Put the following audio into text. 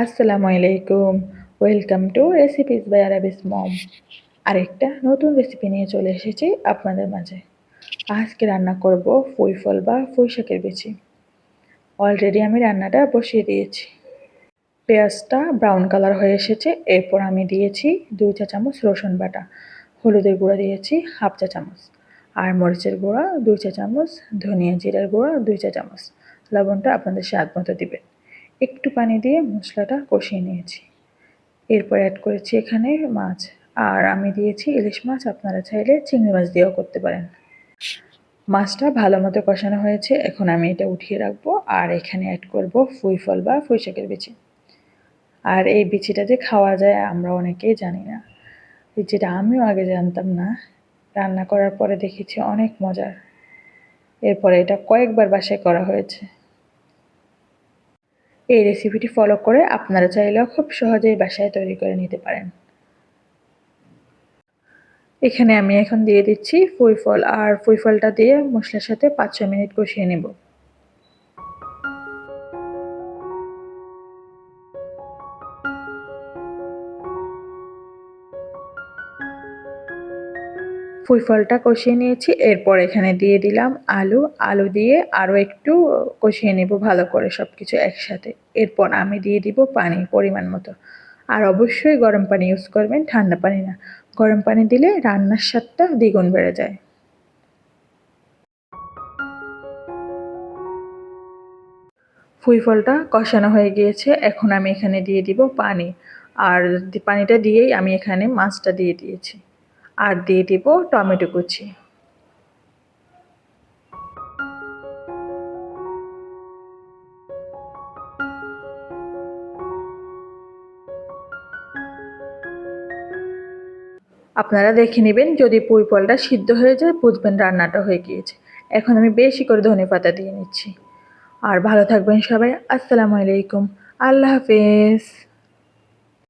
আসসালামু আলাইকুম। Welcome to recipes by আরাবিস মম। আরেকটা নতুন রেসিপি নিয়ে চলে এসেছি আপনাদের মাঝে। আজকে রান্না করব পুঁই ফল বা পুঁই শাকের বিচি। অলরেডি আমি রান্নাটা বসিয়ে দিয়েছি। পেঁয়াজটা ব্রাউন কালার হয়ে এসেছে। এরপর আমি দিয়েছি 2 চা চামচ রসুন বাটা, হলুদের গুঁড়া দিয়েছি 1/2 চা চামচ, আর মরিচের গুঁড়া 2 চা চামচ, ধনিয়া জিরার গুঁড়া 2 চা চামচ। লবণটা আপনাদের স্বাদ মতো দিবেন। একটু পানি দিয়ে মশলাটা কষিয়ে নিয়েছি। এরপর অ্যাড করেছি এখানে মাছ, আর আমি দিয়েছি ইলিশ মাছ, আপনারা চাইলে চিংড়ি মাছ দিয়েও করতে পারেন। মাছটা ভালো মতো কষানো হয়েছে, এখন আমি এটা উঠিয়ে রাখবো। আর এখানে অ্যাড করব পুঁই ফল বা পুঁই শাকের বিচি। আর এই বিচিটা যে খাওয়া যায় আমরা অনেকেই জানি না, যেটা আমিও আগে জানতাম না। রান্না করার পরে দেখেছি অনেক মজার। এরপরে এটা কয়েকবার বাসায় করা হয়েছে। এই রেসিপিটি ফলো করে আপনারা চাইলেও খুব সহজেই বাসায় তৈরি করে নিতে পারেন। এখানে আমি এখন দিয়ে দিচ্ছি পুঁই ফল, আর পুঁই ফলটা দিয়ে মশলার সাথে 5-6 মিনিট কষিয়ে নেব। পুঁই ফলটা কষিয়ে নিয়েছি। এরপর এখানে দিয়ে দিলাম আলু দিয়ে আরও একটু কষিয়ে নেব ভালো করে সব কিছু একসাথে। এরপর আমি দিয়ে দিব পানি পরিমাণ মতো। আর অবশ্যই গরম পানি ইউজ করবেন, ঠান্ডা পানি না। গরম পানি দিলে রান্নার স্বাদটা দ্বিগুণ বেড়ে যায়। পুঁই ফলটা কষানো হয়ে গিয়েছে, এখন আমি এখানে দিয়ে দিব পানি। আর পানিটা দিয়েই আমি এখানে মাছটা দিয়ে দিয়েছি। আর দিয়ে দিব টমেটো কুচি। আপনারা দেখে নেবেন, যদি পুঁই ফলটা সিদ্ধ হয়ে যায় বুঝবেন রান্নাটা হয়ে গিয়েছে। এখন আমি বেশি করে ধনেপাতা দিয়ে নিচ্ছি। আর ভালো থাকবেন সবাই। আসসালামু আলাইকুম। আল্লাহ হাফেজ।